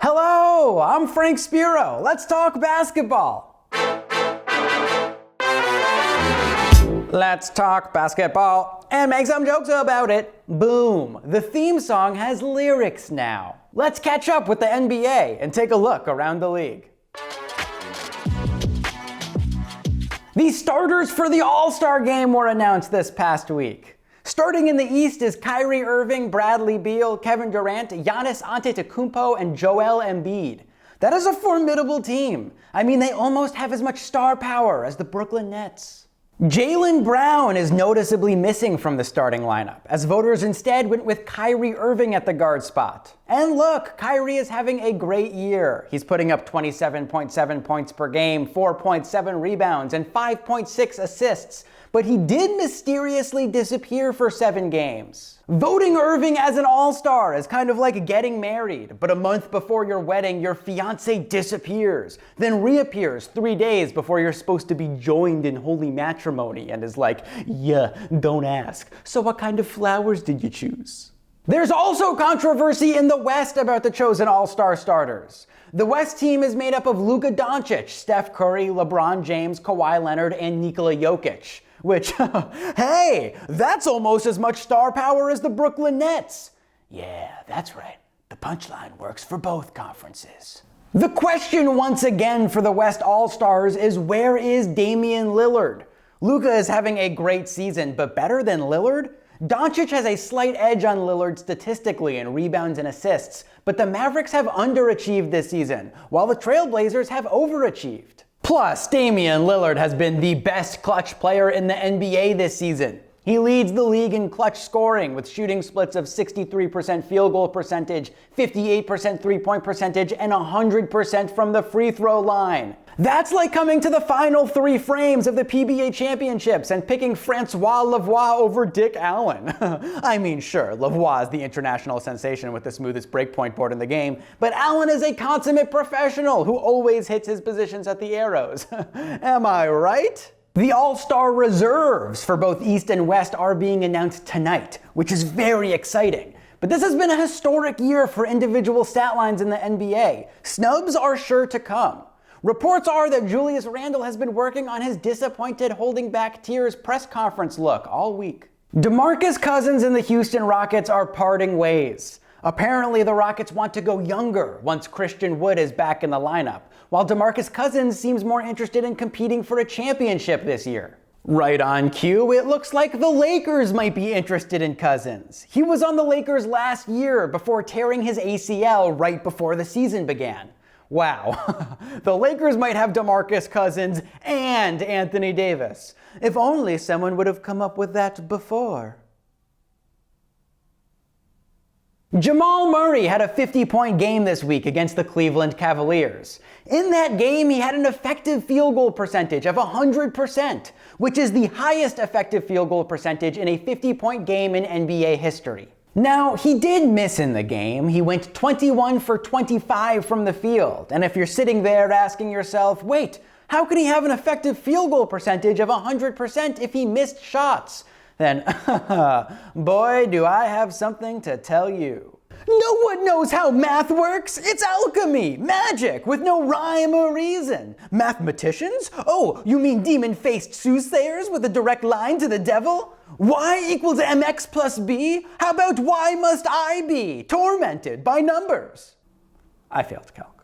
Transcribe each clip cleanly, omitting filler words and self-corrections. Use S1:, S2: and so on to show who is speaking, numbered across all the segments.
S1: Hello, I'm Frank Spiro. Let's talk basketball. Let's talk basketball and make some jokes about it. Boom. The theme song has lyrics now. Let's catch up with the NBA and take a look around the league. The starters for the All-Star game were announced this past week. Starting in the East is Kyrie Irving, Bradley Beal, Kevin Durant, Giannis Antetokounmpo, and Joel Embiid. That is a formidable team. I mean, they almost have as much star power as the Brooklyn Nets. Jaylen Brown is noticeably missing from the starting lineup, as voters instead went with Kyrie Irving at the guard spot. And look, Kyrie is having a great year. He's putting up 27.7 points per game, 4.7 rebounds, and 5.6 assists. But he did mysteriously disappear for 7 games. Voting Irving as an all-star is kind of like getting married, but a month before your wedding, your fiance disappears, then reappears 3 days before you're supposed to be joined in holy matrimony and is like, yeah, don't ask. So what kind of flowers did you choose? There's also controversy in the West about the chosen all-star starters. The West team is made up of Luka Doncic, Steph Curry, LeBron James, Kawhi Leonard, and Nikola Jokic. Which, hey, that's almost as much star power as the Brooklyn Nets. Yeah, that's right. The punchline works for both conferences. The question once again for the West All-Stars is, where is Damien Lillard? Luka is having a great season, but better than Lillard? Doncic has a slight edge on Lillard statistically in rebounds and assists, but the Mavericks have underachieved this season, while the Trailblazers have overachieved. Plus, Damien Lillard has been the best clutch player in the NBA this season. He leads the league in clutch scoring with shooting splits of 63% field goal percentage, 58% three-point percentage, and 100% from the free throw line. That's like coming to the final 3 frames of the PBA championships and picking Francois Lavoie over Dick Allen. I mean, sure, Lavoie is the international sensation with the smoothest breakpoint board in the game, but Allen is a consummate professional who always hits his positions at the arrows. Am I right? The All-Star reserves for both East and West are being announced tonight, which is very exciting. But this has been a historic year for individual stat lines in the NBA. Snubs are sure to come. Reports are that Julius Randle has been working on his disappointed holding back tears press conference look all week. DeMarcus Cousins and the Houston Rockets are parting ways. Apparently, the Rockets want to go younger once Christian Wood is back in the lineup, while DeMarcus Cousins seems more interested in competing for a championship this year. Right on cue, it looks like the Lakers might be interested in Cousins. He was on the Lakers last year before tearing his ACL right before the season began. Wow, the Lakers might have DeMarcus Cousins and Anthony Davis. If only someone would have come up with that before. Jamal Murray had a 50-point game this week against the Cleveland Cavaliers. In that game, he had an effective field goal percentage of 100%, which is the highest effective field goal percentage in a 50-point game in NBA history. Now, he did miss in the game. He went 21 for 25 from the field. And if you're sitting there asking yourself, wait, how could he have an effective field goal percentage of 100% if he missed shots? Then, boy, do I have something to tell you. No one knows how math works. It's alchemy, magic, with no rhyme or reason. Mathematicians? Oh, you mean demon-faced soothsayers with a direct line to the devil? Y equals mx plus b? How about y must I be? Tormented by numbers. I failed calc.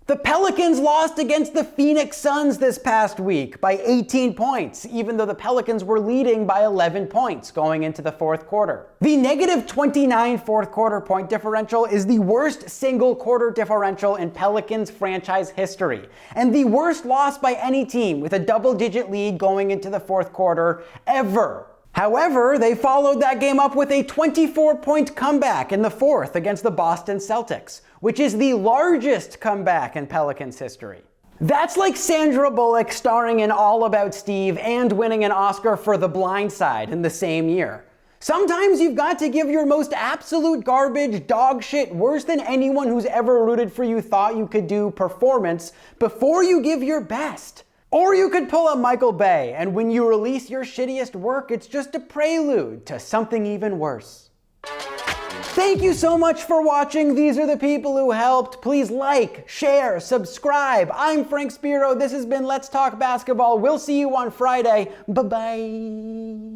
S1: The Pelicans lost against the Phoenix Suns this past week by 18 points, even though the Pelicans were leading by 11 points going into the fourth quarter. The negative 29 fourth quarter point differential is the worst single quarter differential in Pelicans franchise history, and the worst loss by any team with a double-digit lead going into the fourth quarter ever. However, they followed that game up with a 24-point comeback in the fourth against the Boston Celtics, which is the largest comeback in Pelicans history. That's like Sandra Bullock starring in All About Steve and winning an Oscar for The Blind Side in the same year. Sometimes you've got to give your most absolute garbage, dog shit, worse than anyone who's ever rooted for you thought you could do performance before you give your best. Or you could pull a Michael Bay, and when you release your shittiest work, it's just a prelude to something even worse. Thank you so much for watching. These are the people who helped. Please like, share, subscribe. I'm Frank Spiro. This has been Let's Talk Basketball. We'll see you on Friday. Bye-bye.